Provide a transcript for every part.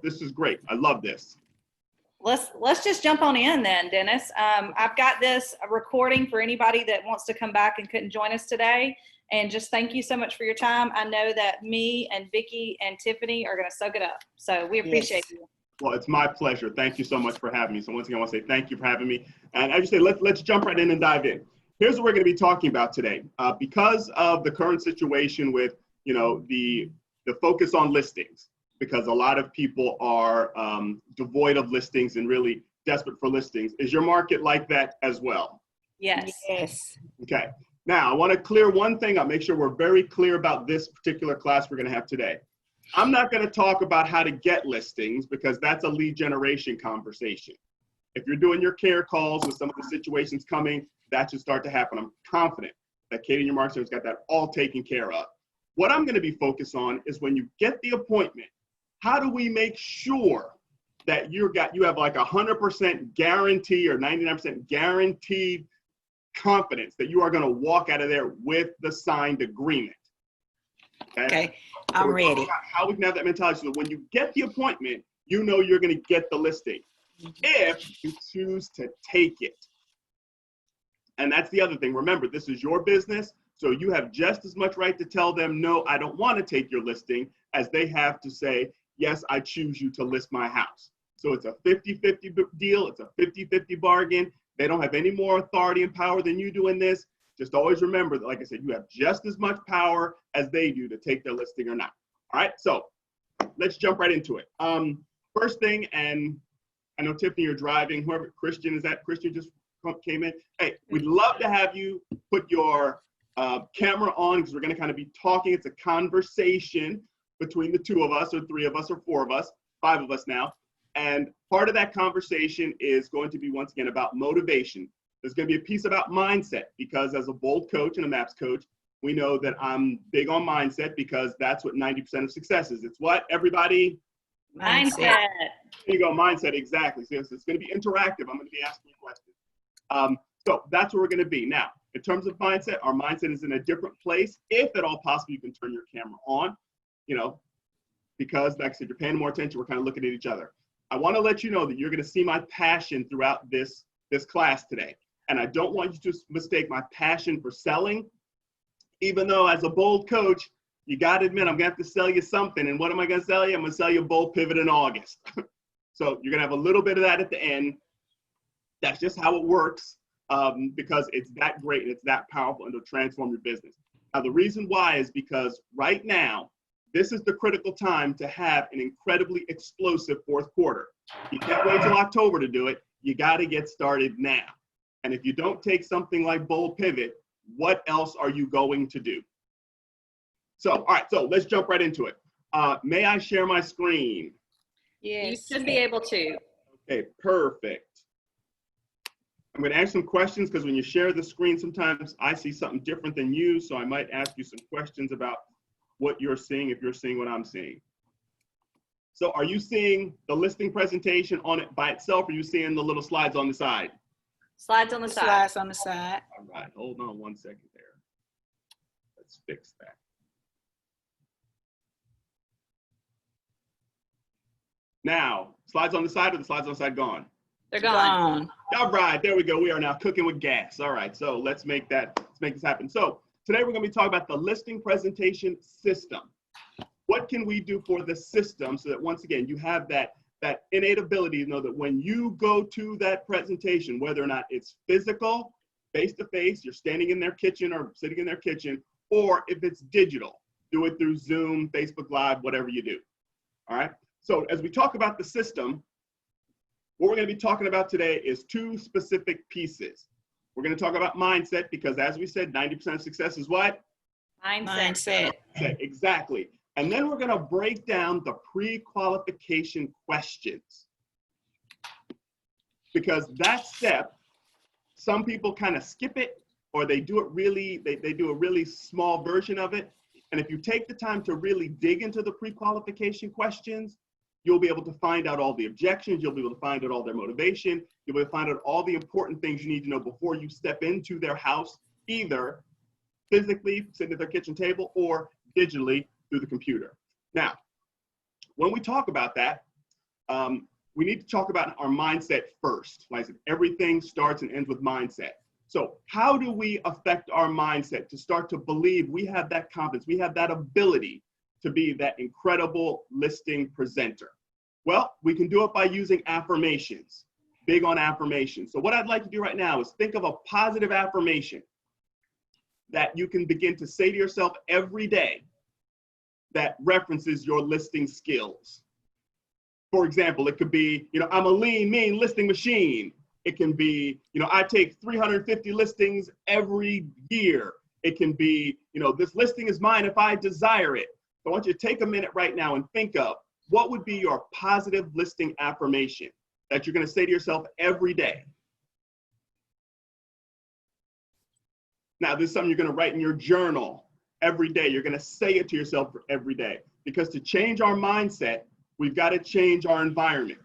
this is great. I love this. Let's just jump on in then, Dennis. I've got this recording for anybody that wants to come back and couldn't join us today. And just thank you so much for your time. I know that me and Vicki and Tiffany are going to soak it up. So we appreciate you. Well, it's my pleasure. Thank you so much for having me. So once again, I want to say thank you for having me. And as you say, let's jump right in and dive in. Here's what we're going to be talking about today. Because of the current situation with, the focus on listings, because a lot of people are devoid of listings and really desperate for listings. Is your market like that as well? Yes. Okay. Now, I want to clear one thing up, make sure we're very clear about this particular class we're going to have today. I'm not going to talk about how to get listings because that's a lead generation conversation. If you're doing your care calls with some of the situations coming, that should start to happen. I'm confident that Katie and your marketer has got that all taken care of. What I'm going to be focused on is when you get the appointment, how do we make sure that you have like 100% guarantee or 99% guaranteed confidence that you are going to walk out of there with the signed agreement? Okay, I'm ready. How we can have that mentality so that when you get the appointment, you know you're going to get the listing if you choose to take it. And that's the other thing. Remember, this is your business, so you have just as much right to tell them, no, I don't want to take your listing, as they have to say, yes, I choose you to list my house. So it's a 50-50 deal. It's a 50-50 bargain. They don't have any more authority and power than you do in this. Just always remember that, like I said, you have just as much power as they do to take their listing or not. All right, so let's jump right into it. First thing, and I know Tiffany, you're driving. Whoever, Christian, is that Christian just came in? Hey, we'd love to have you put your camera on because we're going to kind of be talking. It's a conversation between the two of us, or three of us, or four of us, five of us now. And part of that conversation is going to be, once again, about motivation. There's going to be a piece about mindset, because as a bold coach and a MAPS coach, we know that I'm big on mindset, because that's what 90% of success is. It's what, everybody? Mindset. There you go, mindset, exactly. So it's going to be interactive. I'm going to be asking you questions. So that's where we're going to be. Now, in terms of mindset, our mindset is in a different place. If at all possible, you can turn your camera on, because, like I said, you're paying more attention. We're kind of looking at each other. I want to let you know that you're going to see my passion throughout this class today. And I don't want you to mistake my passion for selling, even though as a bold coach, you got to admit, I'm going to have to sell you something. And what am I going to sell you? I'm going to sell you a bold pivot in August. So you're going to have a little bit of that at the end. That's just how it works, because it's that great and it's that powerful, and it'll transform your business. Now, the reason why is because right now, this is the critical time to have an incredibly explosive fourth quarter. You can't wait till October to do it. You got to get started now. And if you don't take something like Bold Pivot, what else are you going to do? So, all right, so let's jump right into it. May I share my screen? Yes. You should be able to. Okay, perfect. I'm going to ask some questions, because when you share the screen, sometimes I see something different than you, so I might ask you some questions about what you're seeing, if you're seeing what I'm seeing. So are you seeing the listing presentation on it by itself, or are you seeing the little slides on the side? Slides on the side. Slides on the side. All right, hold on one second there. Let's fix that. Now, slides on the side, or the slides on the side gone? They're gone. All right, there we go. We are now cooking with gas. All right, so let's make this happen. So today we're going to be talking about the listing presentation system. What can we do for the system so that, once again, you have that innate ability to know that when you go to that presentation, whether or not it's physical, face-to-face, you're standing in their kitchen or sitting in their kitchen, or if it's digital, do it through Zoom, Facebook Live, whatever you do. All right? So as we talk about the system, what we're going to be talking about today is two specific pieces. We're going to talk about mindset, because as we said, 90% of success is what? Mindset. Exactly. And then we're going to break down the pre-qualification questions, because that step, some people kind of skip it, or they do it really, they do a really small version of it. And if you take the time to really dig into the pre-qualification questions, you'll be able to find out all the objections. You'll be able to find out all their motivation. You'll be able to find out all the important things you need to know before you step into their house, either physically sitting at their kitchen table or digitally through the computer. Now, when we talk about that, we need to talk about our mindset first. Like I said, everything starts and ends with mindset. So how do we affect our mindset to start to believe we have that confidence, we have that ability to be that incredible listing presenter? Well, we can do it by using affirmations. Big on affirmations. So what I'd like to do right now is think of a positive affirmation that you can begin to say to yourself every day that references your listing skills. For example, it could be, I'm a lean, mean listing machine. It can be, I take 350 listings every year. It can be, this listing is mine if I desire it. So I want you to take a minute right now and think of what would be your positive listing affirmation that you're going to say to yourself every day. Now, this is something you're going to write in your journal every day. You're going to say it to yourself every day, because to change our mindset, we've got to change our environment.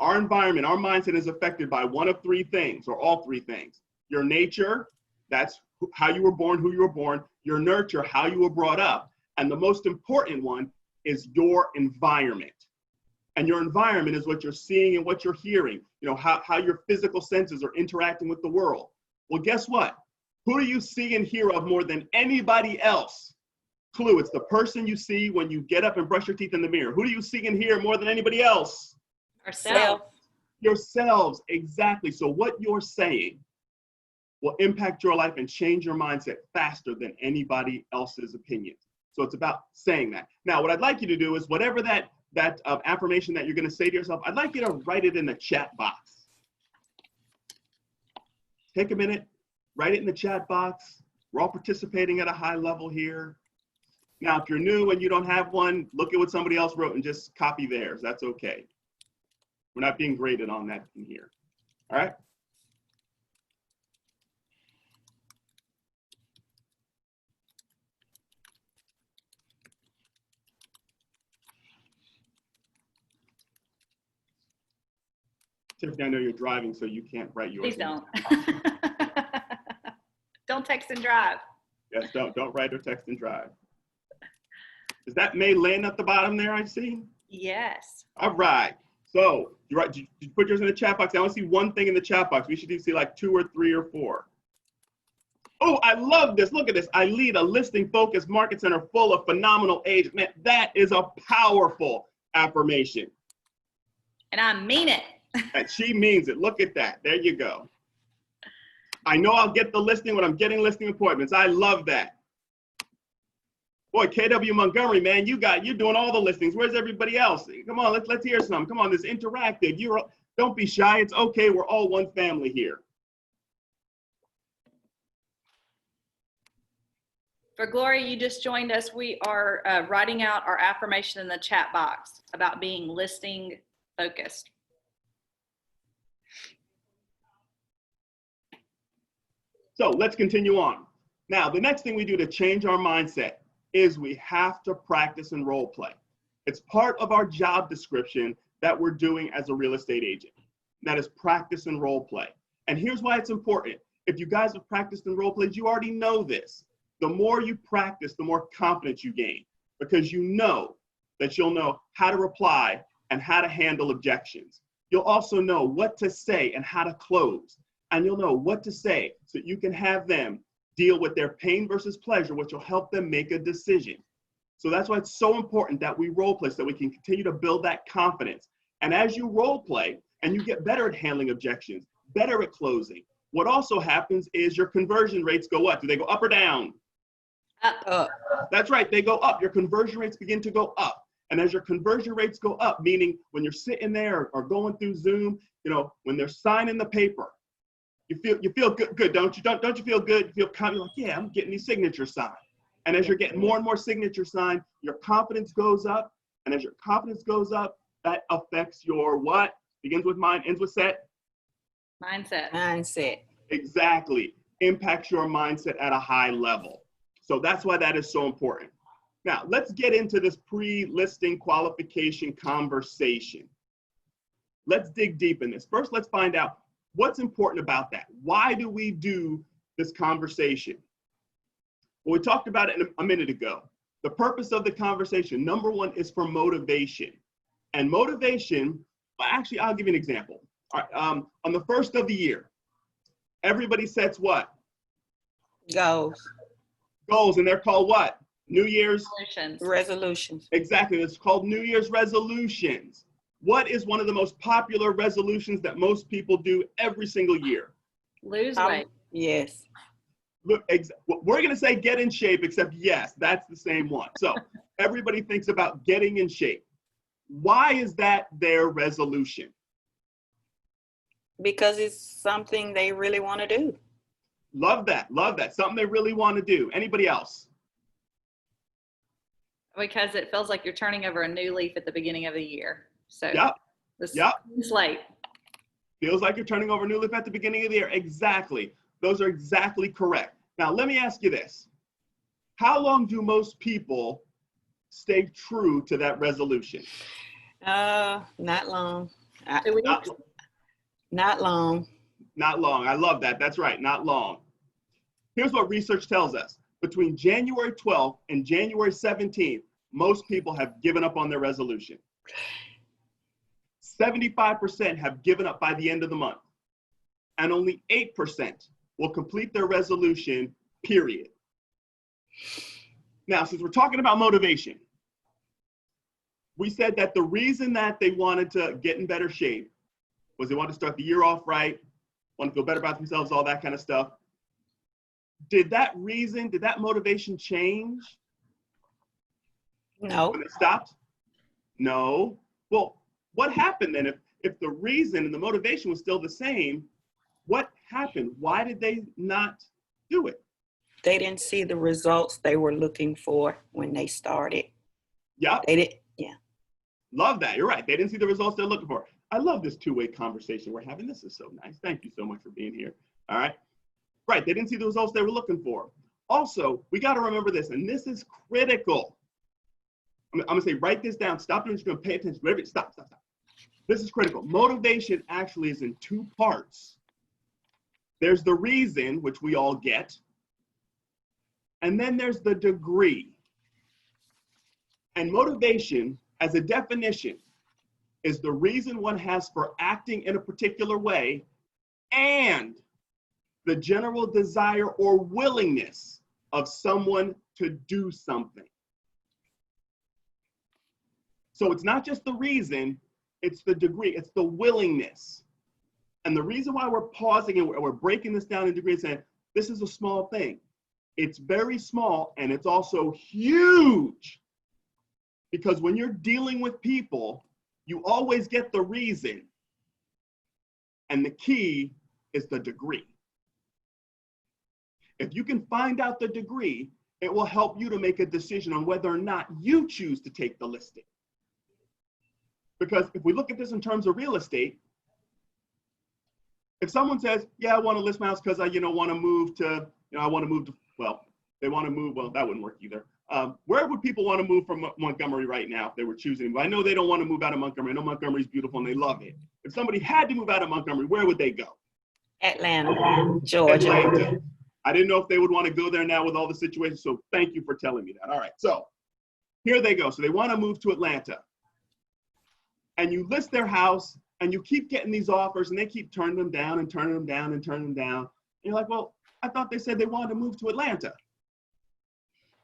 Our environment, our mindset is affected by one of three things, or all three things. Your nature, that's how you were born, who you were born. Your nurture, how you were brought up. And the most important one is your environment. And your environment is what you're seeing and what you're hearing, how your physical senses are interacting with the world. Well, guess what? Who do you see and hear of more than anybody else? Clue, it's the person you see when you get up and brush your teeth in the mirror. Who do you see and hear more than anybody else? Ourselves. Yourselves, exactly. So what you're saying will impact your life and change your mindset faster than anybody else's opinions. So it's about saying that. Now, what I'd like you to do is whatever that affirmation that you're going to say to yourself, I'd like you to write it in the chat box. Take a minute, write it in the chat box. We're all participating at a high level here. Now, if you're new and you don't have one, look at what somebody else wrote and just copy theirs. That's okay. We're not being graded on that in here. All right? Tiffany, I know you're driving, so you can't write yours. Please don't. Don't text and drive. Yes, don't write or text and drive. Is that May Lynn at the bottom there, I see? Yes. All right. So you put yours in the chat box. I want to see one thing in the chat box. We should see like 2 or 3 or 4. Oh, I love this. Look at this. I lead a listing-focused market center full of phenomenal agents. Man, that is a powerful affirmation. And I mean it. And she means it. Look at that. There you go. I know I'll get the listing when I'm getting listing appointments. I love that. Boy, KW Montgomery, man, you're doing all the listings. Where's everybody else? Come on, let's hear some. Come on, this interactive. Don't be shy. It's okay. We're all one family here. For Gloria, you just joined us. We are writing out our affirmation in the chat box about being listing focused. So let's continue on. Now, the next thing we do to change our mindset is we have to practice and role play. It's part of our job description that we're doing as a real estate agent. That is practice and role play. And here's why it's important. If you guys have practiced and role played, you already know this. The more you practice, the more confidence you gain, because you know that you'll know how to reply and how to handle objections. You'll also know what to say and how to close. And you'll know what to say so you can have them deal with their pain versus pleasure, which will help them make a decision. So that's why it's so important that we role play, so we can continue to build that confidence. And as you role play and you get better at handling objections, better at closing, what also happens is your conversion rates go up. Do they go up or down? Up. That's right, they go up. Your conversion rates begin to go up. And as your conversion rates go up, meaning when you're sitting there or going through Zoom, when they're signing the paper, you feel good, don't you? Don't you feel good? You feel confident, like, yeah, I'm getting these signatures signed. And as you're getting more and more signatures signed, your confidence goes up. And as your confidence goes up, that affects your what? Begins with mind, ends with set? Mindset. Exactly. Impacts your mindset at a high level. So that's why that is so important. Now, let's get into this pre-listing qualification conversation. Let's dig deep in this. First, let's find out what's important about that. Why do we do this conversation? Well, we talked about it a minute ago. The purpose of the conversation, number one, is for motivation. And motivation, well, actually, I'll give you an example. All right, on the first of the year, everybody sets what? Goals, Goals, and they're called what? New Year's? Solutions. resolutions. Exactly, it's called New Year's resolutions. What is one of the most popular resolutions that most people do every single year? Lose weight. Yes. Look, we're going to say get in shape, except yes, that's the same one. So everybody thinks about getting in shape. Why is that their resolution? Because it's something they really want to do. Love that. Love that. Something they really want to do. Anybody else? Because it feels like you're turning over a new leaf at the beginning of the year. So Yep. this Yep. slate. Feels like you're turning over a new leaf at the beginning of the year. Exactly. Those are exactly correct. Now, let me ask you this. How long do most people stay true to that resolution? Not long. 2 weeks. Not long. Not long. I love that. That's right. Not long. Here's what research tells us. Between January 12th and January 17th, most people have given up on their resolution. 75% have given up by the end of the month. And only 8% will complete their resolution, period. Now, since we're talking about motivation, we said that the reason that they wanted to get in better shape was they wanted to start the year off right, want to feel better about themselves, all that kind of stuff. Did that motivation change No. when they stopped? No. Well, what happened then? If the reason and the motivation was still the same, what happened? Why did they not do it? They didn't see the results they were looking for when they started. Yeah. They did. Yeah. Love that. You're right. They didn't see the results they're looking for. I love this two-way conversation we're having. This is so nice. Thank you so much for being here. All right. Right. They didn't see the results they were looking for. Also, we got to remember this, and this is critical. I'm going to say, write this down. Stop doing this. You're going to pay attention. Stop. This is critical. Motivation actually is in two parts. There's the reason, which we all get, and then there's the degree. And motivation, as a definition, is the reason one has for acting in a particular way and the general desire or willingness of someone to do something. So it's not just the reason, it's the degree, it's the willingness. And the reason why we're pausing and we're breaking this down in degrees and saying, this is a small thing. It's very small and it's also huge. Because when you're dealing with people, you always get the reason. And the key is the degree. If you can find out the degree, it will help you to make a decision on whether or not you choose to take the listing. Because if we look at this in terms of real estate, if someone says, yeah, I want to list my house because I, want to move to, I want to move to, they want to move, that wouldn't work either. Where would people want to move from Montgomery right now if they were choosing? I know they don't want to move out of Montgomery. I know Montgomery's beautiful and they love it. If somebody had to move out of Montgomery, where would they go? Atlanta, Georgia. Atlanta. I didn't know if they would want to go there now with all the situations, so thank you for telling me that. All right, so here they go. So they want to move to Atlanta. And you list their house, and you keep getting these offers, and they keep turning them down and turning them down and turning them down. And you're like, well, I thought they said they wanted to move to Atlanta.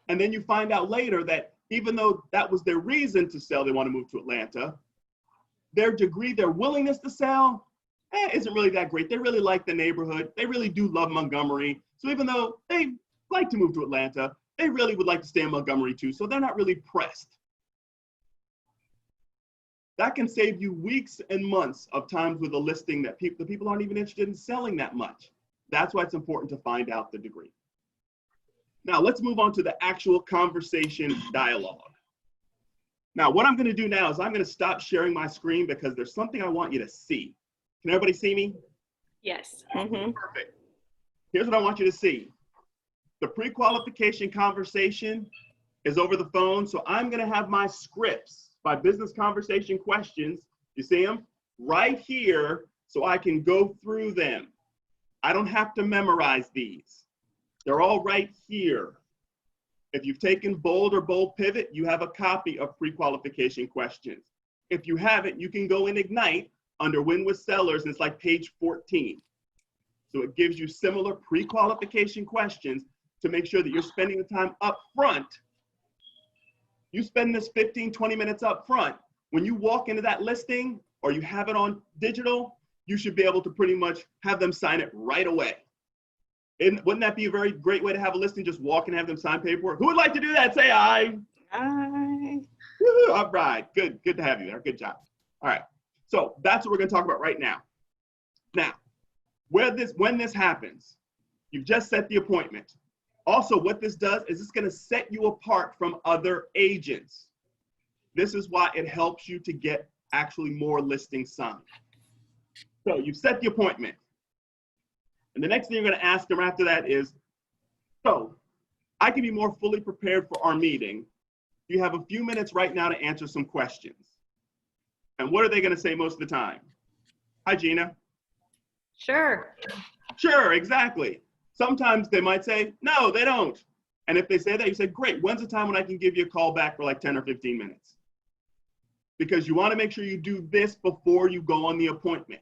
And then you find out later that even though that was their reason to sell, they want to move to Atlanta, their degree, their willingness to sell, isn't really that great. They really like the neighborhood. They really do love Montgomery. So even though they like to move to Atlanta, they really would like to stay in Montgomery too. So they're not really pressed. That can save you weeks and months of times with a listing that the people aren't even interested in selling that much. That's why it's important to find out the degree. Now let's move on to the actual conversation dialogue. Now what I'm going to do now is I'm going to stop sharing my screen because there's something I want you to see. Can everybody see me? Yes. Mm-hmm. Perfect. Here's what I want you to see. The pre-qualification conversation is over the phone, so I'm going to have my scripts, my business conversation questions, you see them? Right here, so I can go through them. I don't have to memorize these. They're all right here. If you've taken Bold or Bold Pivot, you have a copy of pre-qualification questions. If you haven't, you can go in Ignite under Win with Sellers, and it's like page 14. So it gives you similar pre-qualification questions to make sure that you're spending the time up front. You spend this 15, 20 minutes up front. When you walk into that listing or you have it on digital, you should be able to pretty much have them sign it right away. And wouldn't that be a very great way to have a listing? Just walk and have them sign paperwork. Who would like to do that? Say aye. Aye. Woo-hoo. All right, good to have you there. Good job. All right, so that's what we're gonna talk about right now. Now, when this happens, you've just set the appointment. Also, what this does is it's gonna set you apart from other agents. This is why it helps you to get actually more listings signed. So you've set the appointment. And the next thing you're gonna ask them after that is, so I can be more fully prepared for our meeting. You have a few minutes right now to answer some questions. And what are they gonna say most of the time? Hi, Gina. Sure. Sure, exactly. Sometimes they might say, no, they don't. And if they say that, you say, great, when's the time when I can give you a call back for like 10 or 15 minutes? Because you wanna make sure you do this before you go on the appointment.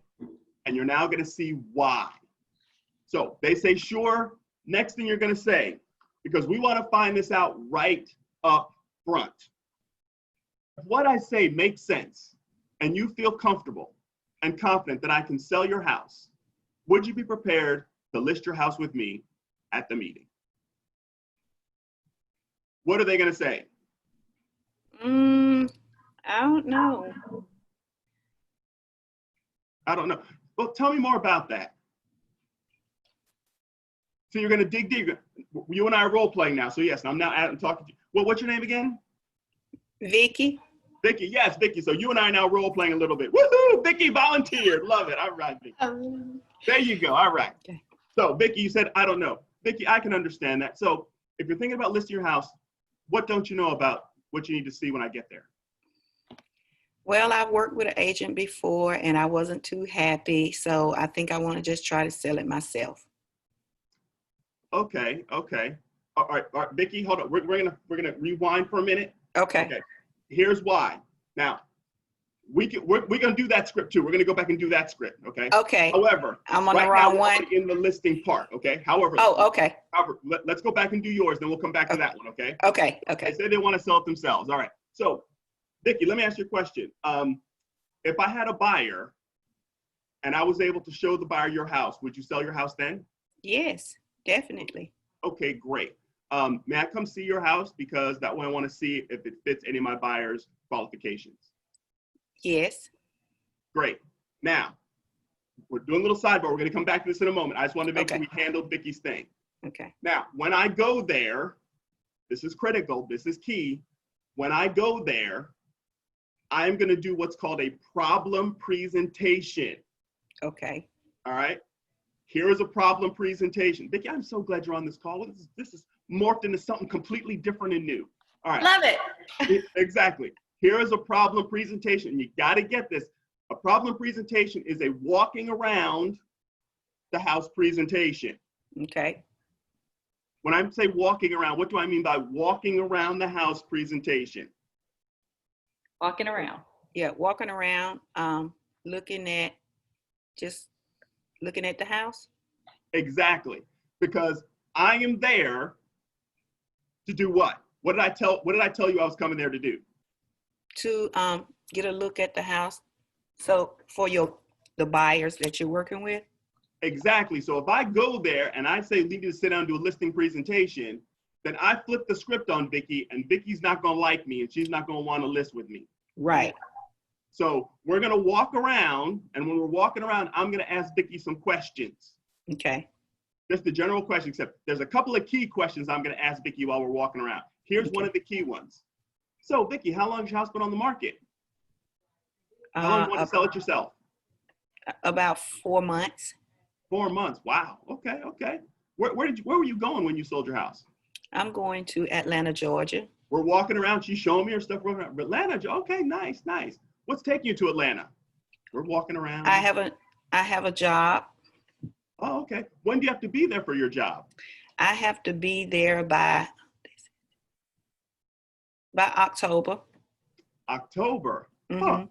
And you're now gonna see why. So they say, sure. Next thing you're gonna say, because we wanna find this out right up front. If what I say makes sense and you feel comfortable and confident that I can sell your house, would you be prepared to list your house with me at the meeting? What are they gonna say? I don't know. I don't know. Well, tell me more about that. So you're gonna dig deep. You and I are role playing now. So yes, I'm talking to you. Well, what's your name again? Vicky? Vicky, yes, Vicky. So you and I are now role playing a little bit. Woohoo! Vicky volunteered. Love it. All right, Vicky. There you go. All right. Okay. So Vicky, you said, I don't know. Vicky, I can understand that. So if you're thinking about listing your house, what don't you know about what you need to see when I get there? Well, I've worked with an agent before and I wasn't too happy. So I think I want to just try to sell it myself. Okay. All right, Vicky, hold on. We're gonna rewind for a minute. Okay. Here's why. Now, we're gonna do that script too. We're gonna go back and do that script. Okay. Okay. However, I'm on right the wrong now, one. we're in the listing part. Okay. However. Oh, okay. However, let's go back and do yours. Then we'll come back to that one. Okay. Okay. They Okay. say they want to sell it themselves. All right. So, Vicky, let me ask you a question. If I had a buyer and I was able to show the buyer your house, would you sell your house then? Yes, definitely. Okay, great. May I come see your house? Because that way I want to see if it fits any of my buyer's qualifications. Yes. Great. Now, we're doing a little sidebar. We're going to come back to this in a moment. I just wanted to make sure we handled Vicky's thing. Okay. Now, when I go there, this is critical. This is key. When I go there, I'm going to do what's called a problem presentation. Okay. All right. Here is a problem presentation. Vicky, I'm so glad you're on this call. This is morphed into something completely different and new. All right. Love it. Exactly. Here is a problem presentation. You got to get this. A problem presentation is a walking around the house presentation. Okay. When I say walking around, what do I mean by walking around the house presentation? Walking around. Yeah, walking around, looking at the house. Exactly. Because I am there to do what? What did I tell you I was coming there to do? To get a look at the house. So for the buyers that you're working with. Exactly. So if I go there and I say, we need to sit down and do a listing presentation, then I flip the script on Vicky and Vicky's not going to like me and she's not going to want to list with me. Right. So we're going to walk around, and when we're walking around, I'm going to ask Vicky some questions. Okay. Just the general question, except there's a couple of key questions I'm going to ask Vicky while we're walking around. Here's one of the key ones. So Vicky, how long has your house been on the market? How long do you want to sell it yourself? About 4 months. 4 months. Wow. Okay. Where were you going when you sold your house? I'm going to Atlanta, Georgia. We're walking around. She's showing me her stuff. Atlanta. Okay. Nice. What's taking you to Atlanta? We're walking around. I have a job. Oh, okay. When do you have to be there for your job? I have to be there by October. October. Mm-hmm. Huh.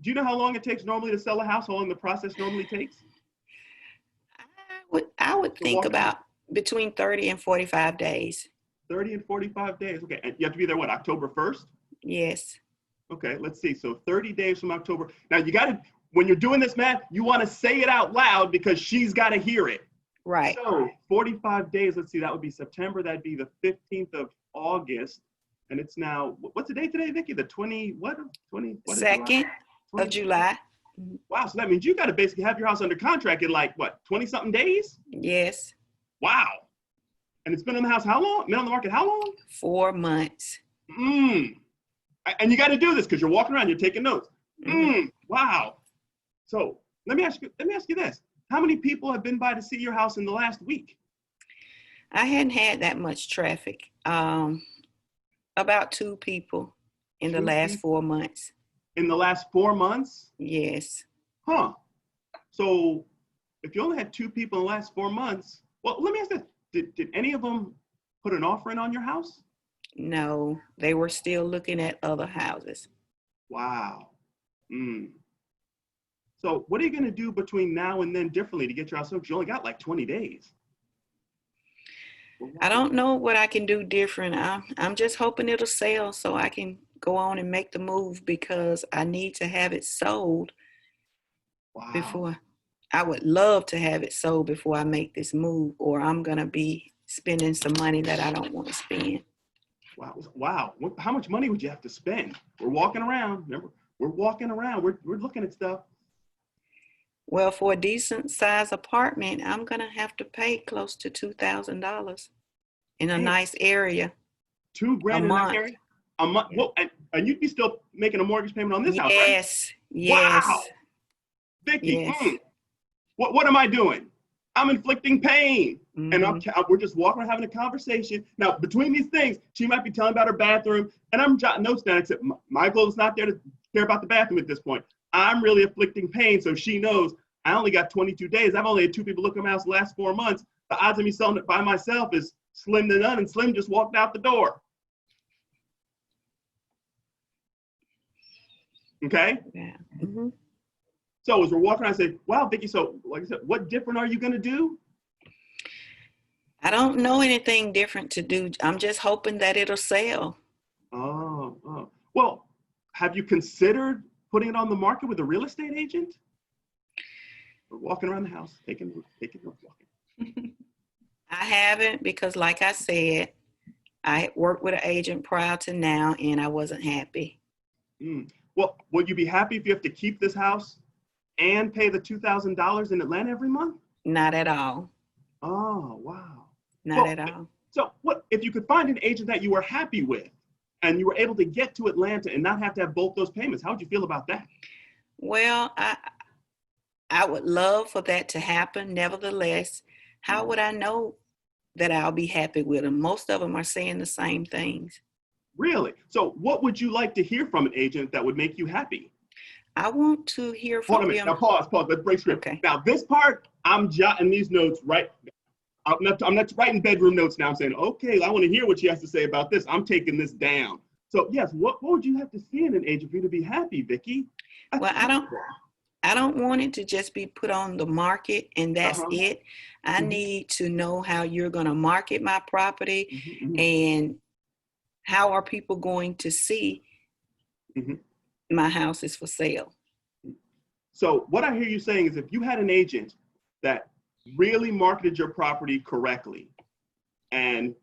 do you know how long it takes normally to sell a house? How long the process normally takes? I would think about between 30 and 45 days. 30 and 45 days. Okay. And you have to be there, what, October 1st? Yes. Okay, let's see. So 30 days from October. Now you got to, when you're doing this math, you want to say it out loud because she's got to hear it. Right. So 45 days, let's see, that would be September. That'd be the 15th of August. And it's now, what's the date today, Vicki? The 20, what? 20, what is Second July? of July. Wow, so that means you got to basically have your house under contract in like, what, 20-something days? Yes. Wow. And it's been in the house how long? Been on the market how long? 4 months. And you got to do this because you're walking around, you're taking notes. Wow. So let me ask you this. How many people have been by to see your house in the last week? I hadn't had that much traffic. About 2 people in the last 4 months. In the last 4 months? Yes. Huh. So if you only had 2 people in the last 4 months, well, let me ask this. Did any of them put an offer in on your house? No, they were still looking at other houses. Wow. So what are you going to do between now and then differently to get your house sold? You only got like 20 days. I don't know what I can do different. I'm just hoping it'll sell so I can go on and make the move because I need to have it sold before. I would love to have it sold before I make this move, or I'm going to be spending some money that I don't want to spend. Wow. How much money would you have to spend? We're walking around. Remember, we're walking around. We're looking at stuff. Well, for a decent size apartment, I'm going to have to pay close to $2,000 in a nice area. $2,000 in that area? A month? Well, and you'd be still making a mortgage payment on this house, right? Yes. Yes. Wow. Vicki, Yes. What am I doing? I'm inflicting pain. Mm-hmm. And we're just walking around having a conversation. Now, between these things, she might be telling about her bathroom, and I'm jotting notes down, except Michael is not there to care about the bathroom at this point. I'm really inflicting pain, so she knows I only got 22 days. I've only had 2 people look at my house the last 4 months. The odds of me selling it by myself is slim to none, and Slim just walked out the door. Okay? Yeah. Mm-hmm. So as we're walking around, I say, wow, Vicki, so like I said, what different are you going to do? I don't know anything different to do. I'm just hoping that it'll sell. Oh. Well, have you considered putting it on the market with a real estate agent? We're walking around the house, taking walking. I haven't because, like I said, I worked with an agent prior to now, and I wasn't happy. Well, would you be happy if you have to keep this house and pay the $2,000 in Atlanta every month? Not at all. Oh, wow. Not at all. So what if you could find an agent that you were happy with and you were able to get to Atlanta and not have to have both those payments? How would you feel about that? Well, I would love for that to happen. Nevertheless, how would I know that I'll be happy with them? Most of them are saying the same things. Really? So what would you like to hear from an agent that would make you happy? I want to hear from Hold on a minute. Now pause. Let's break script. Okay. Now this part, I'm jotting these notes right. I'm not writing bedroom notes now. I'm saying, okay, I want to hear what she has to say about this. I'm taking this down. So yes, what would you have to see in an agent for you to be happy, Vicki? Well, I don't want it to just be put on the market and that's it. I need to know how you're going to market my property and how are people going to see my house is for sale. So what I hear you saying is if you had an agent that really marketed your property correctly and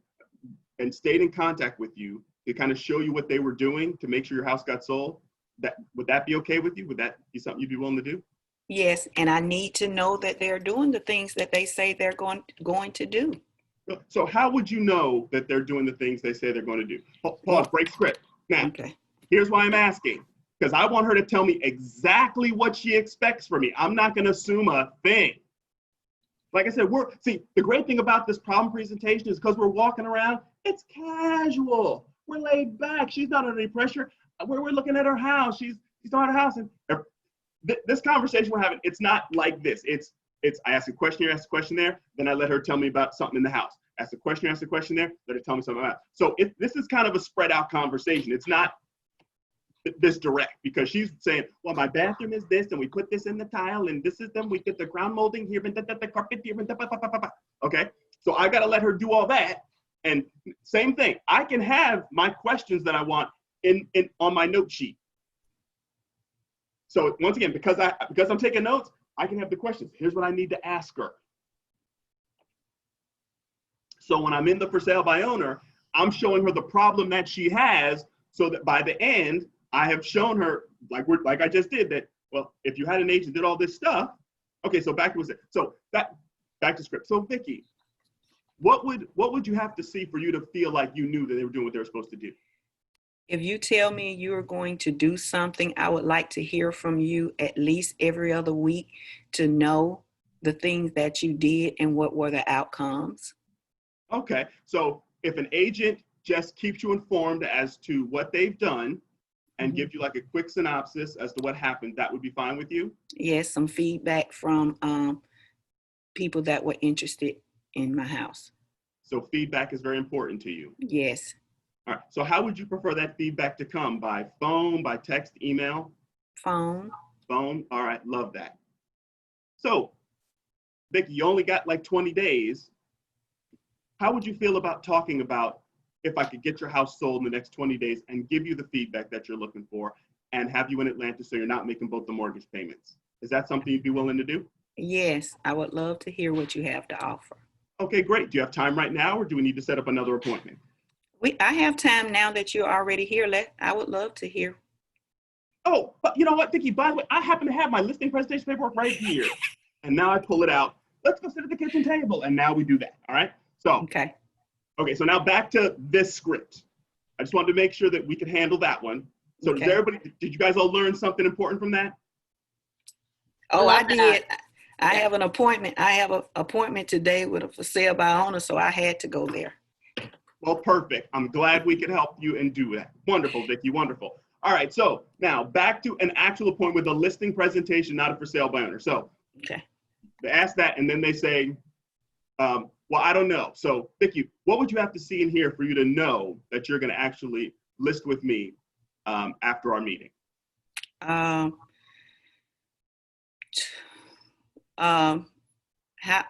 stayed in contact with you to kind of show you what they were doing to make sure your house got sold, would that be okay with you? Would that be something you'd be willing to do? Yes, and I need to know that they're doing the things that they say they're going to do. So how would you know that they're doing the things they say they're going to do? Pause, break script. Now, here's why I'm asking. Because I want her to tell me exactly what she expects from me. I'm not going to assume a thing. Like I said, the great thing about this problem presentation is because we're walking around, it's casual. We're laid back. She's not under any pressure. We're looking at her house. She's on her house. And this conversation we're having, it's not like this. It's I ask a question here, ask a question there, then I let her tell me about something in the house. Ask a question here, ask a question there, let her tell me something about it. So this is kind of a spread out conversation. It's not this direct, because she's saying, well, my bathroom is this, and we put this in the tile, and this is them. We get the ground molding here, and the carpet here, and okay. So I got to let her do all that. And same thing, I can have my questions that I want in on my note sheet. So once again, because I'm taking notes, I can have the questions. Here's what I need to ask her. So when I'm in the for sale by owner, I'm showing her the problem that she has, so that by the end, I have shown her, like I just did, that, well, if you had an agent that did all this stuff, okay, so back to script. So Vicki, what would you have to see for you to feel like you knew that they were doing what they were supposed to do? If you tell me you are going to do something, I would like to hear from you at least every other week to know the things that you did and what were the outcomes. Okay, so if an agent just keeps you informed as to what they've done and give you like a quick synopsis as to what happened, that would be fine with you? Yes, some feedback from people that were interested in my house. So feedback is very important to you. Yes. All right, so how would you prefer that feedback to come? By phone, by text, email? Phone. Phone, all right, love that. So, Vicki, you only got like 20 days. How would you feel about talking about if I could get your house sold in the next 20 days and give you the feedback that you're looking for and have you in Atlanta so you're not making both the mortgage payments? Is that something you'd be willing to do? Yes, I would love to hear what you have to offer. Okay, great. Do you have time right now, or do we need to set up another appointment? I have time now that you're already here. I would love to hear. Oh, but you know what, Vicki, by the way, I happen to have my listing presentation paperwork right here. And now I pull it out. Let's go sit at the kitchen table. And now we do that, all right? So, Okay. Okay, so now back to this script. I just wanted to make sure that we could handle that one. So Okay. did you guys all learn something important from that? Oh, I Love did. that. I have an appointment. I have an appointment today with a for sale by owner, so I had to go there. Well, perfect. I'm glad we could help you and do that. Wonderful, Vicki, wonderful. All right, so now back to an actual appointment with a listing presentation, not a for sale by owner. So Okay. they ask that, and then they say, well, I don't know. So Vicki, what would you have to see in here for you to know that you're going to actually list with me after our meeting?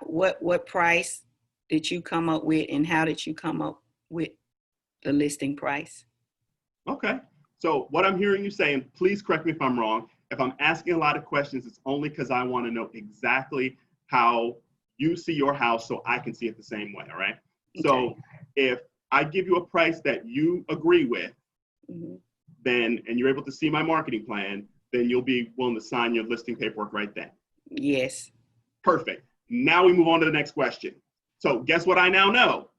What price did you come up with, and how did you come up with the listing price? Okay. So what I'm hearing you saying, please correct me if I'm wrong. If I'm asking a lot of questions, it's only because I want to know exactly how you see your house so I can see it the same way, all right? Okay. So if I give you a price that you agree with, Mm-hmm. then, and you're able to see my marketing plan, then you'll be willing to sign your listing paperwork right then. Yes. Perfect. Now we move on to the next question. So guess what I now know?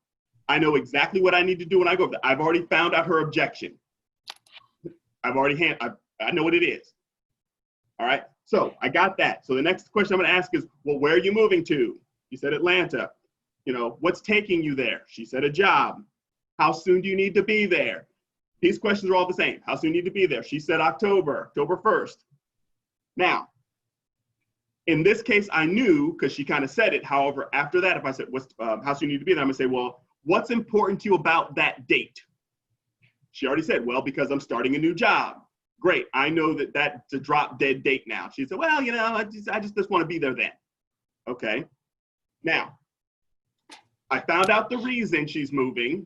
I know exactly what I need to do when I go over there. I've already found out her objection. I know what it is. All right. So I got that. So the next question I'm going to ask is, well, where are you moving to? You said Atlanta. You know, what's taking you there? She said a job. How soon do you need to be there? These questions are all the same. How soon do you need to be there? She said October 1st. Now, in this case, I knew because she kind of said it. However, after that, if I said, how soon do you need to be there? I'm going to say, well, what's important to you about that date? She already said, well, because I'm starting a new job. Great. I know that that's a drop dead date now. She said, well, you know, I just want to be there then. Okay. Now, I found out the reason she's moving,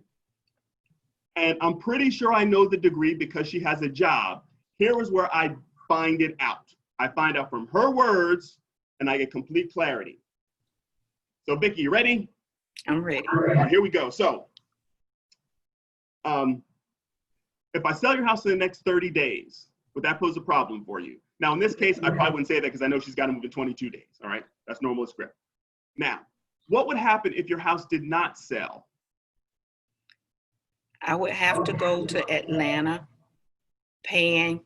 and I'm pretty sure I know the degree because she has a job. Here is where I find it out. I find out from her words, and I get complete clarity. So, Vicki, you ready? I'm ready. All right, here we go. So, if I sell your house in the next 30 days, would that pose a problem for you? Now, in this case, I probably wouldn't say that because I know she's got to move in 22 days. All right, that's normal script. Now, what would happen if your house did not sell? I would have to go to Atlanta, paying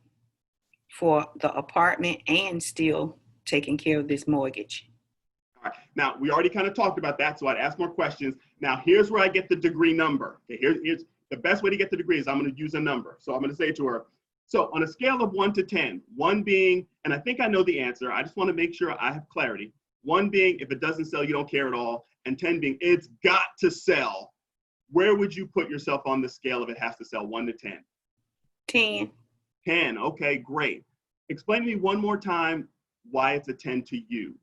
for the apartment and still taking care of this mortgage. All right. Now, we already kind of talked about that, so I'd ask more questions. Now, here's where I get the degree number. Okay, here's the best way to get the degree is I'm going to use a number. So I'm going to say to her, so on a scale of 1 to 10, 1 being, and I think I know the answer, I just want to make sure I have clarity. 1 being, if it doesn't sell, you don't care at all, and 10 being, it's got to sell. Where would you put yourself on the scale if it has to sell 1 to 10? 10. 10. Okay, great. Explain to me one more time why it's a 10 to you.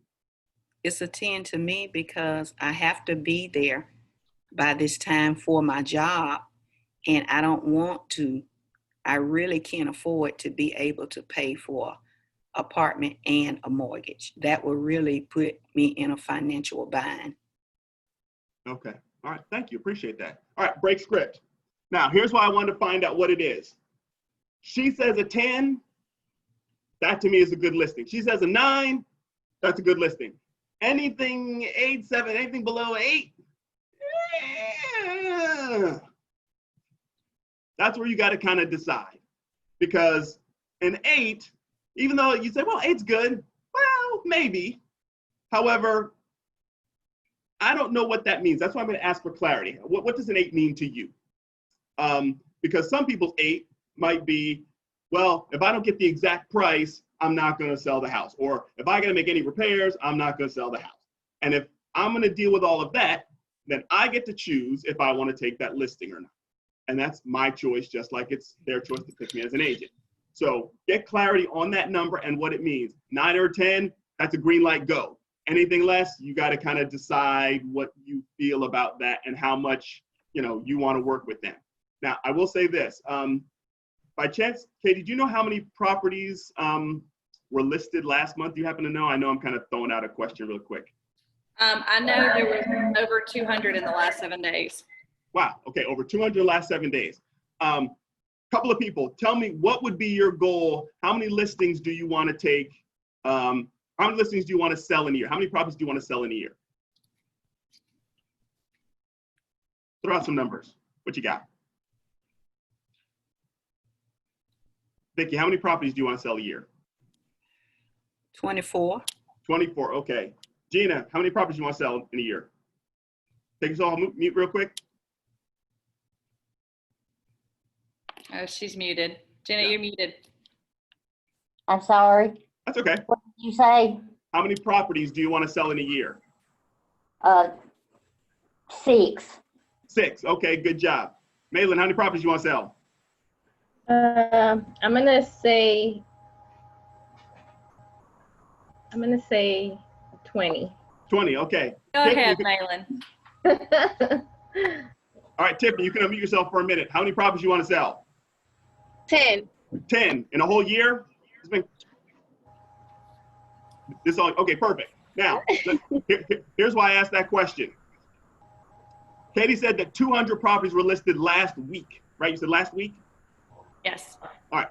It's a 10 to me because I have to be there by this time for my job, and I don't want to. I really can't afford to be able to pay for apartment and a mortgage. That will really put me in a financial bind. Okay. All right. Thank you. Appreciate that. All right. Break script. Now, here's why I wanted to find out what it is. She says a 10. That to me is a good listing. She says a 9. That's a good listing. Anything 8, 7, anything below 8. That's where you got to kind of decide. Because an 8, even though you say, well, 8's good. Well, maybe. However, I don't know what that means. That's why I'm going to ask for clarity. What does an 8 mean to you? Because some people's 8 might be, well, if I don't get the exact price, I'm not going to sell the house. Or if I got to make any repairs, I'm not going to sell the house. And if I'm going to deal with all of that, then I get to choose if I want to take that listing or not. And that's my choice, just like it's their choice to pick me as an agent. So get clarity on that number and what it means. 9 or 10, that's a green light, go. Anything less, you got to kind of decide what you feel about that and how much, you want to work with them. Now, I will say this. By chance, Katie, do you know how many properties were listed last month? Do you happen to know? I know I'm kind of throwing out a question real quick. I know there was over 200 in the last 7 days. Wow. Okay. Over 200 in the last 7 days. Couple of people, tell me what would be your goal? How many listings do you want to take? How many listings do you want to sell in a year? How many properties do you want to sell in a year? Throw out some numbers. What you got? Vicki, how many properties do you want to sell a year? 24. 24. Okay. Gina, how many properties do you want to sell in a year? Take us all mute real quick. Oh, she's muted. Jenna, Yeah. you're muted. I'm sorry. That's okay. What did you say? How many properties do you want to sell in a year? 6. 6. Okay, good job. Malin, how many properties do you want to sell? I'm gonna say 20. 20. Okay. Go Tiffany, ahead, you Malin. all right, Tiffany, you can unmute yourself for a minute. How many properties do you want to sell? 10. 10 in a whole year? Okay, perfect. Now, here's why I asked that question. Katie said that 200 properties were listed last week, right? You said last week? Yes. All right.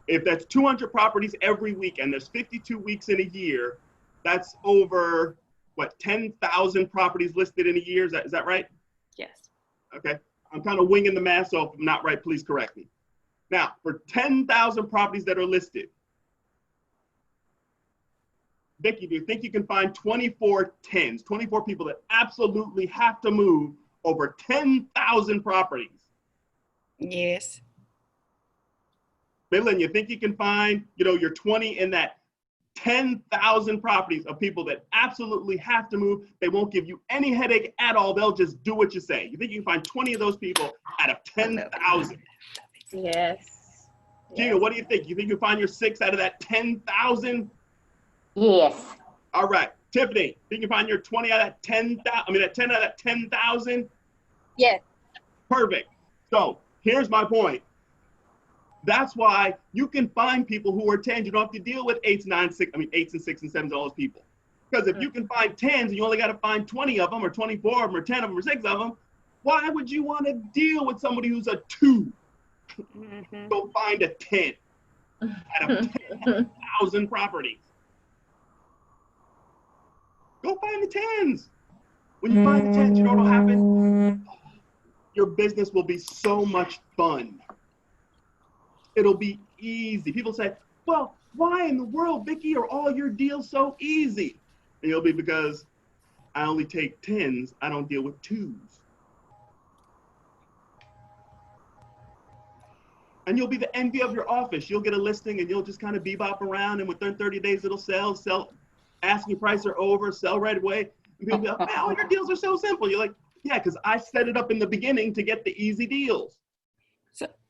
If that's 200 properties every week and there's 52 weeks in a year, that's over, 10,000 properties listed in a year? Is that right? Yes. Okay. I'm kind of winging the math, so if I'm not right, please correct me. Now, for 10,000 properties that are listed, Vicki, do you think you can find 24 10s, 24 people that absolutely have to move over 10,000 properties? Yes. Maylin, you think you can find, your 20 in that 10,000 properties of people that absolutely have to move? They won't give you any headache at all. They'll just do what you say. You think you can find 20 of those people out of 10,000? Yes. Gina, what do you think? You think you can find your 6 out of that 10,000? Yes. All right. Tiffany, think you can find your 20 out of that 10,000? That 10 out of that 10,000? Yes. Perfect. So here's my point. That's why you can find people who are 10s. You don't have to deal with 8s, 9s, 6, 8s and 6s and 7s, all those people. Because if you can find 10s and you only got to find 20 of them or 24 of them or 10 of them or 6 of them, why would you want to deal with somebody who's a 2? Mm-hmm. Go find a 10 out of 10,000 properties. Go find the 10s. When you find the 10s, you know what'll happen? Your business will be so much fun. It'll be easy. People say, well, why in the world, Vicki, are all your deals so easy? And it'll be because I only take 10s. I don't deal with 2s. And you'll be the envy of your office. You'll get a listing and you'll just kind of bebop around, and within 30 days it'll sell, asking price are over, sell right away. And people be like, man, all your deals are so simple. You're like, yeah, because I set it up in the beginning to get the easy deals.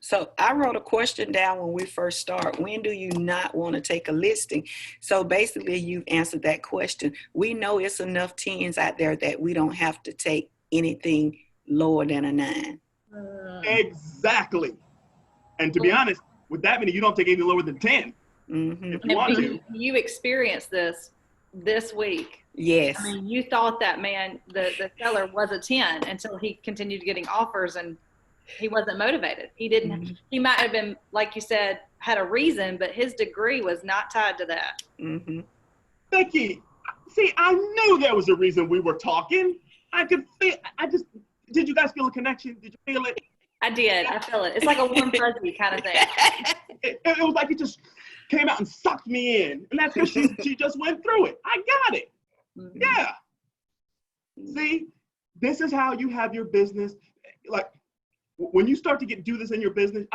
So I wrote a question down when we first start. When do you not want to take a listing? So basically you answered that question. We know it's enough 10s out there that we don't have to take anything lower than a 9. Exactly. And to be honest, with that many, you don't take anything lower than 10 Mm-hmm. if you want to. You experienced this week. Yes. I mean, you thought that man, the seller was a 10 until he continued getting offers and he wasn't motivated. He didn't, Mhm. he might have been, like you said, had a reason, but his degree was not tied to that. Mm-hmm. Becky, see, I knew there was a reason we were talking. I could feel, did you guys feel a connection? Did you feel it? I did. I feel it. It's like a warm fuzzy kind of thing. It was like it just came out and sucked me in. And that's because she just went through it. I got it. Mhm. Yeah. See, this is how you have your business. Like, when you start to do this in your business,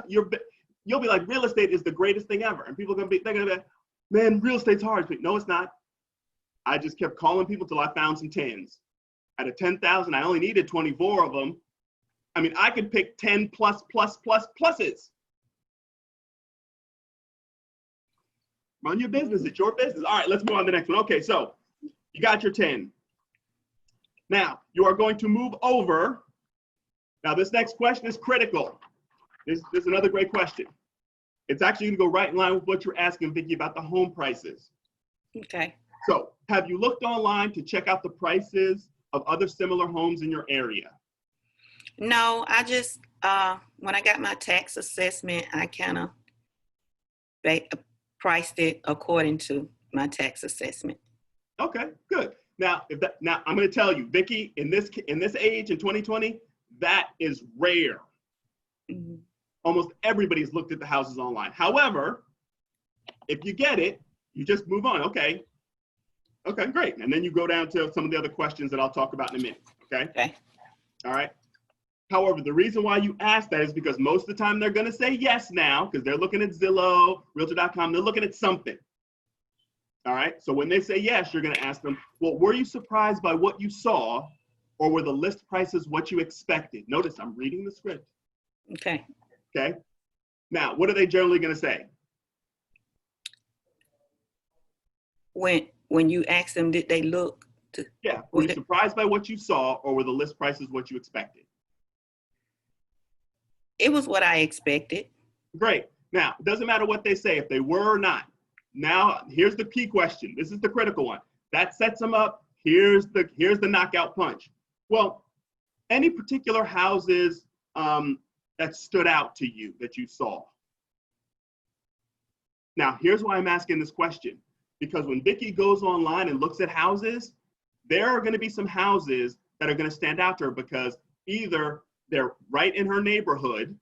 you'll be like, real estate is the greatest thing ever. And people are they're gonna be, man, real estate's hard. But no, it's not. I just kept calling people till I found some 10s. Out of 10,000, I only needed 24 of them. I mean, I could pick 10 pluses. Run your business. It's your business. All right, let's move on to the next one. Okay, so you got your 10. Now, you are going to move over. Now, this next question is critical. This is another great question. It's actually going to go right in line with what you're asking, Vicki, about the home prices. Okay. So, have you looked online to check out the prices of other similar homes in your area? No, I just, when I got my tax assessment, I kind of priced it according to my tax assessment. Okay, good. Now, now I'm going to tell you, Vicki, in this age in 2020, that is rare. Mm-hmm. Almost everybody's looked at the houses online. However, if you get it, you just move on. Okay, great. And then you go down to some of the other questions that I'll talk about in a minute. Okay. All right. However, the reason why you ask that is because most of the time they're going to say yes now because they're looking at Zillow, Realtor.com. They're looking at something. All right. So when they say yes, you're going to ask them, well, were you surprised by what you saw, or were the list prices what you expected? Notice I'm reading the script. Okay. Okay. Now, what are they generally going to say? When you ask them, did they look to? Yeah. Were you surprised by what you saw, or were the list prices what you expected? It was what I expected. Great. Now, it doesn't matter what they say, if they were or not. Now, here's the key question. This is the critical one. That sets them up. Here's the knockout punch. Well, any particular houses that stood out to you that you saw? Now, here's why I'm asking this question. Because when Vicki goes online and looks at houses, there are going to be some houses that are going to stand out to her because either they're right in her neighborhood,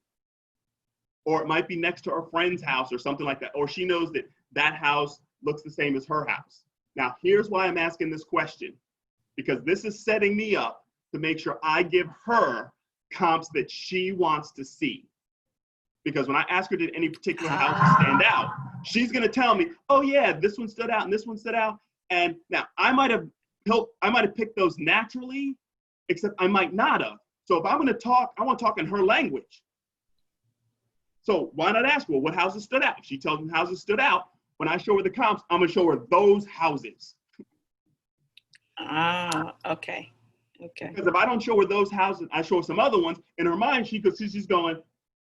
or it might be next to her friend's house or something like that, or she knows that that house looks the same as her house. Now, here's why I'm asking this question, because this is setting me up to make sure I give her comps that she wants to see. Because when I ask her, did any particular house stand out, she's going to tell me, oh yeah, this one stood out and this one stood out. And now I might have picked those naturally, except I might not have. So if I'm going to talk, I want to talk in her language. So why not ask her, well, what houses stood out? If she tells me houses stood out, when I show her the comps, I'm going to show her those houses. Okay. Okay. Because if I don't show her those houses, I show her some other ones, in her mind, she's going,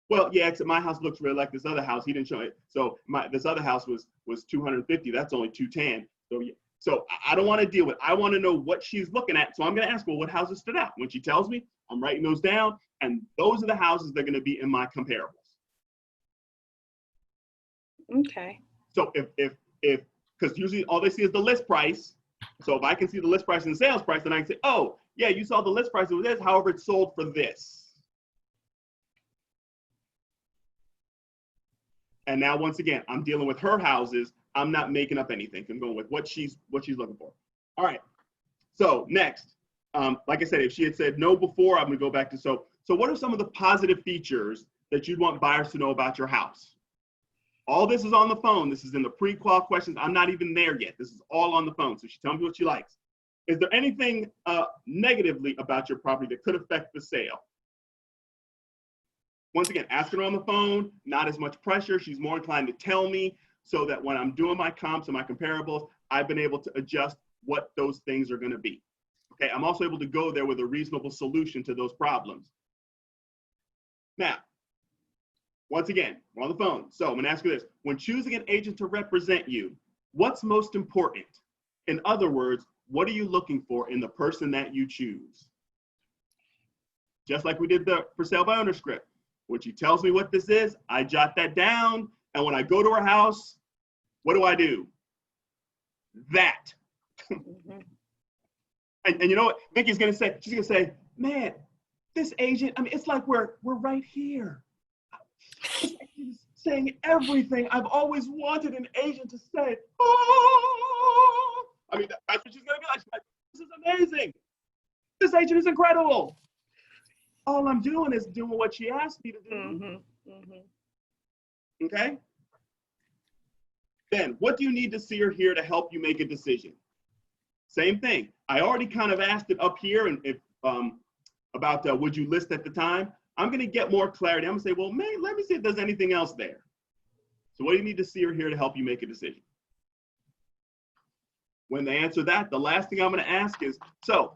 well, yeah, except my house looks really like this other house. He didn't show it. So this other house was 250. That's only 210. So I don't want to deal with it. I want to know what she's looking at. So I'm going to ask her, well, what houses stood out? When she tells me, I'm writing those down. And those are the houses that are going to be in my comparables. Okay. So because usually all they see is the list price. So if I can see the list price and the sales price, then I can say, oh, yeah, you saw the list price of this. However, it sold for this. And now, once again, I'm dealing with her houses. I'm not making up anything. I'm going with what she's looking for. All right. So next, like I said, if she had said no before, I'm going to go back to so what are some of the positive features that you'd want buyers to know about your house? All this is on the phone. This is in the pre-qual questions. I'm not even there yet. This is all on the phone. So she tells me what she likes. Is there anything negatively about your property that could affect the sale? Once again, asking her on the phone, not as much pressure. She's more inclined to tell me so that when I'm doing my comps and my comparables, I've been able to adjust what those things are going to be. Okay, I'm also able to go there with a reasonable solution to those problems. Now, once again, we're on the phone. So I'm going to ask you this. When choosing an agent to represent you, what's most important? In other words, what are you looking for in the person that you choose? Just like we did the for sale by owner script. When she tells me what this is, I jot that down. And when I go to her house, what do? That. And you know what Vicky's going to say? She's going to say, man, this agent, I mean, it's like we're right here. This agent is saying everything I've always wanted an agent to say. Oh! I mean, that's what she's going to be like. She's like, this is amazing. This agent is incredible. All I'm doing is doing what she asked me to do. Okay? Then, what do you need to see or hear to help you make a decision? Same thing. I already kind of asked it up here and if about would you list at the time. I'm going to get more clarity. I'm going to say, well, man, let me see if there's anything else there. So what do you need to see or hear to help you make a decision? When they answer that, the last thing I'm going to ask is, so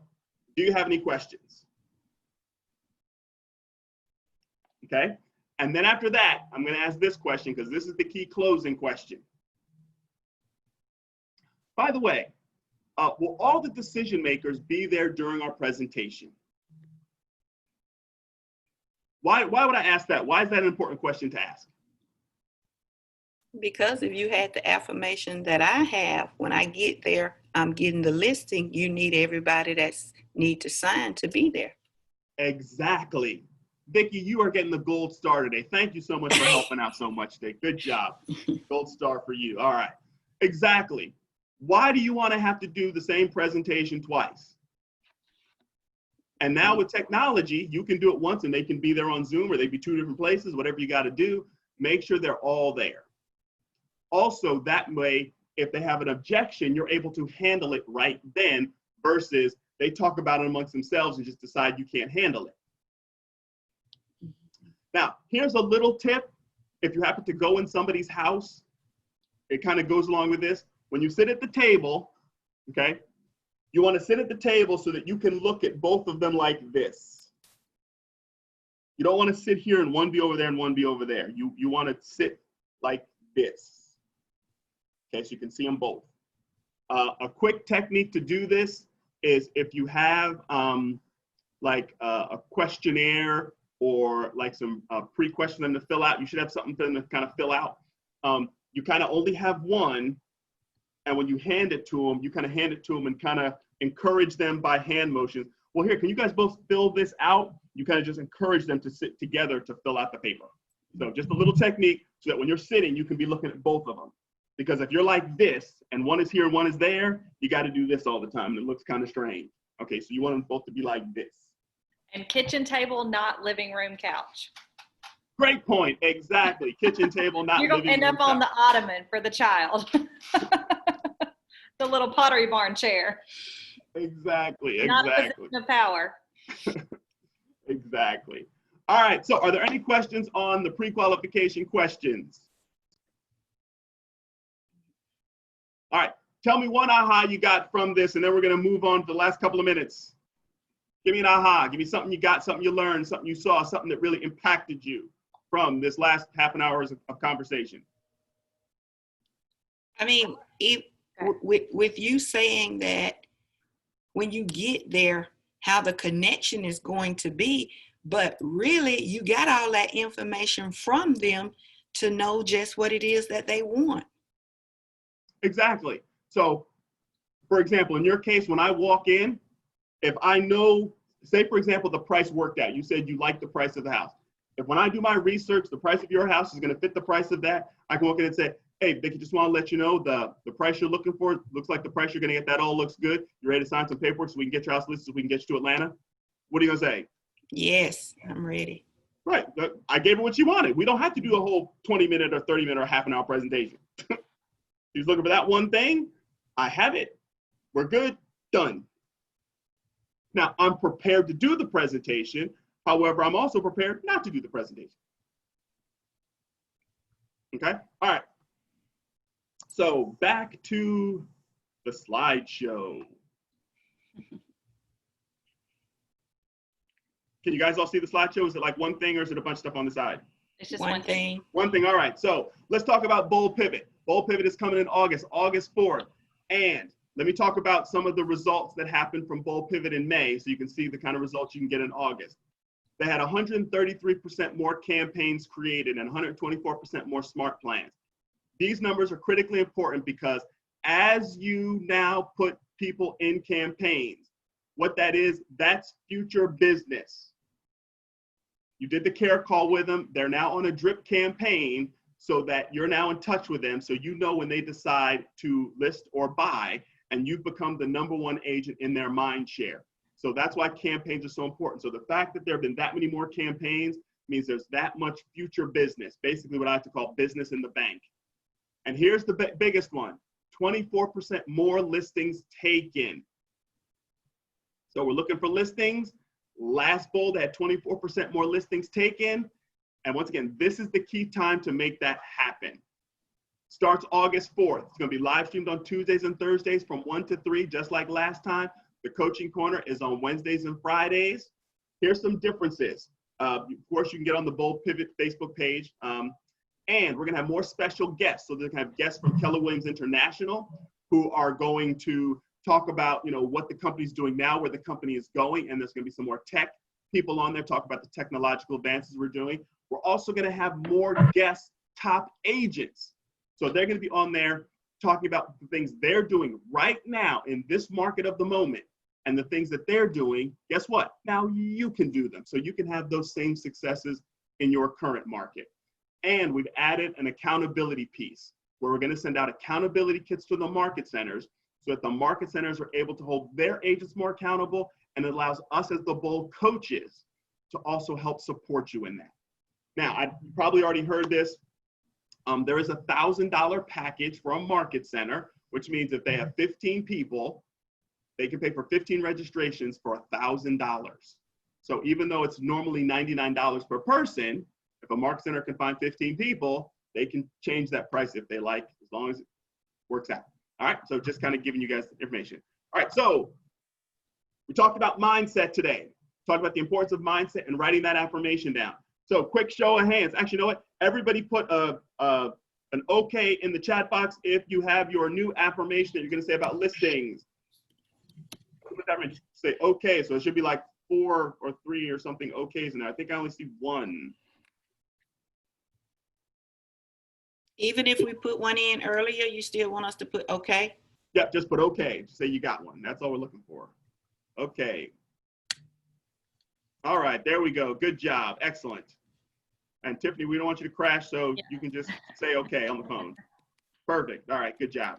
do you have any questions? Okay. And then after that, I'm going to ask this question because this is the key closing question. By the way, will all the decision makers be there during our presentation? Why would I ask that? Why is that an important question to ask? Because if you had the affirmation that I have, when I get there, I'm getting the listing, you need everybody that's need to sign to be there. Exactly. Vicki, you are getting the gold star today. Thank you so much for helping out so much today. Good job. Gold star for you. All right. Exactly. Why do you want to have to do the same presentation twice? And now with technology, you can do it once and they can be there on Zoom or they be two different places, whatever you got to do. Make sure they're all there. Also, that way, if they have an objection, you're able to handle it right then versus they talk about it amongst themselves and just decide you can't handle it. Now, here's a little tip. If you happen to go in somebody's house, it kind of goes along with this. When you sit at the table, okay, you want to sit at the table so that you can look at both of them like this. You don't want to sit here and one be over there and one be over there. You want to sit like this. Okay, so you can see them both. A quick technique to do this is if you have like a questionnaire or like some pre-question them to fill out, you should have something for them to kind of fill out. You kind of only have one, and when you hand it to them, you kind of hand it to them and kind of encourage them by hand motions. Well, here, can you guys both fill this out? You kind of just encourage them to sit together to fill out the paper. So just a little technique so that when you're sitting, you can be looking at both of them. Because if you're like this and one is here and one is there, you got to do this all the time. And it looks kind of strange. Okay, so you want them both to be like this. And kitchen table, not living room couch. Great point. Exactly. Kitchen table, not You're going to end up on the ottoman for the child. The little Pottery Barn chair. Exactly. Not a Exactly. position of power. Exactly. All right. So are there any questions on the pre-qualification questions? All right. Tell me one aha you got from this, and then we're going to move on to the last couple of minutes. Give me an aha. Give me something you got, something you learned, something you saw, something that really impacted you from this last half an hour of conversation. I mean, with you saying that when you get there, how the connection is going to be, but really you got all that information from them to know just what it is that they want. Exactly. So, for example, in your case, when I walk in, if I know, say, for example, the price worked out, you said you like the price of the house. If when I do my research, the price of your house is going to fit the price of that, I can walk in and say, hey, Vicki, just want to let you know the price you're looking for looks like the price you're going to get. That all looks good. You ready to sign some paperwork so we can get your house listed so we can get you to Atlanta? What are you going to say? Yes, I'm ready. Right. I gave her what she wanted. We don't have to do a whole 20-minute or 30-minute or half an hour presentation. She's looking for that one thing. I have it. We're good. Done. Now, I'm prepared to do the presentation. However, I'm also prepared not to do the presentation. Okay, all right. So back to the slideshow. Can you guys all see the slideshow? Is it like one thing or is it a bunch of stuff on the side? It's just One thing. One thing, all right. So let's talk about Bold Pivot. Bold Pivot is coming in August 4th. And let me talk about some of the results that happened from Bold Pivot in May so you can see the kind of results you can get in August. They had 133% more campaigns created and 124% more smart plans. These numbers are critically important because as you now put people in campaigns, what that is, that's future business. You did the care call with them. They're now on a drip campaign so that you're now in touch with them so you know when they decide to list or buy, and you've become the #1 agent in their mind share. So that's why campaigns are so important. So the fact that there have been that many more campaigns means there's that much future business, basically what I like to call business in the bank. And here's the biggest one, 24% more listings taken. So we're looking for listings. Last Bold had 24% more listings taken. And once again, this is the key time to make that happen. Starts August 4th. It's going to be live streamed on Tuesdays and Thursdays from 1 to 3, just like last time. The Coaching Corner is on Wednesdays and Fridays. Here's some differences. Of course, you can get on the Bold Pivot Facebook page. And we're going to have more special guests. So they're going to have guests from Keller Williams International who are going to talk about, what the company's doing now, where the company is going, and there's going to be some more tech people on there talk about the technological advances we're doing. We're also going to have more guest top agents. So they're going to be on there talking about the things they're doing right now in this market of the moment and the things that they're doing. Guess what? Now you can do them. So you can have those same successes in your current market. And we've added an accountability piece where we're going to send out accountability kits to the market centers so that the market centers are able to hold their agents more accountable, and it allows us as the Bold coaches to also help support you in that. Now, you probably already heard this. There is a $1,000 package for a market center, which means if they have 15 people, they can pay for 15 registrations for $1,000. So even though it's normally $99 per person, if a market center can find 15 people, they can change that price if they like, as long as it works out. All right, so just kind of giving you guys information. All right, so we talked about mindset today. Talked about the importance of mindset and writing that affirmation down. So quick show of hands. Actually, you know what? Everybody put an okay in the chat box if you have your new affirmation that you're going to say about listings. Put that in, say okay. So it should be like 4 or 3 or something okays in there. I think I only see 1. Even if we put one in earlier, you still want us to put okay? Yep, just put okay. Just say you got one. That's all we're looking for. Okay. All right, there we go. Good job. Excellent. And Tiffany, we don't want you to crash, so you can just say okay on the phone. Perfect. All right, good job.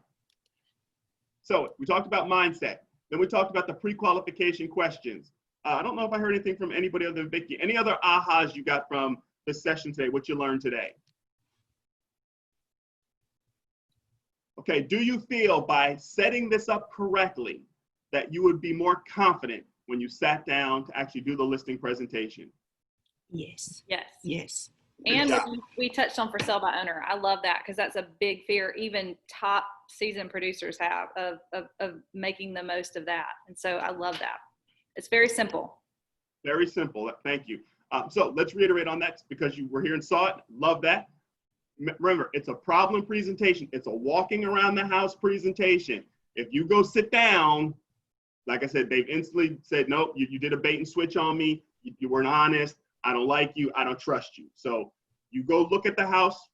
So we talked about mindset. Then we talked about the pre-qualification questions. I don't know if I heard anything from anybody other than Vicky. Any other ahas you got from the session today, what you learned today? Okay, do you feel by setting this up correctly that you would be more confident when you sat down to actually do the listing presentation? Yes. Yes. Yes. And job. we touched on for sale by owner. I love that because that's a big fear even top seasoned producers have of making the most of that. And so I love that. It's very simple. Very simple. Thank you. So let's reiterate on that because you were here and saw it. Love that. Remember, it's a problem presentation. It's a walking around the house presentation. If you go sit down, like I said, they've instantly said, nope, you did a bait and switch on me. You weren't honest. I don't like you. I don't trust you. So you go look at the house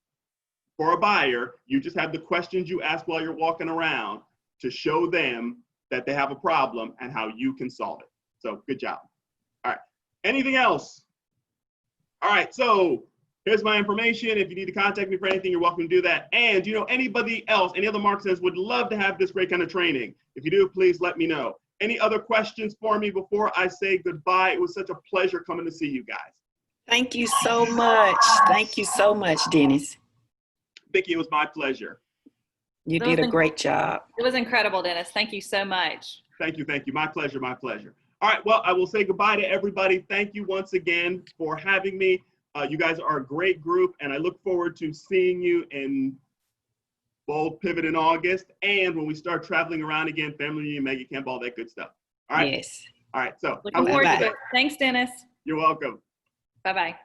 for a buyer. You just have the questions you ask while you're walking around to show them that they have a problem and how you can solve it. So good job. All right. Anything else? All right. So here's my information. If you need to contact me for anything, you're welcome to do that. And anybody else, any other marketers would love to have this great kind of training. If you do, please let me know. Any other questions for me before I say goodbye? It was such a pleasure coming to see you guys. Thank you so much. Thank you so much, Dennis. Vicki, it was my pleasure. You did a great job. It was incredible, Dennis. Thank you so much. Thank you. My pleasure. All right, well, I will say goodbye to everybody. Thank you once again for having me. You guys are a great group, and I look forward to seeing you in Bold Pivot in August, and when we start traveling around again, family reunion, mega camp, all that good stuff. All right. Yes. All right. So Looking have a forward wonderful to day. it. Thanks, Dennis. You're welcome. Bye-bye.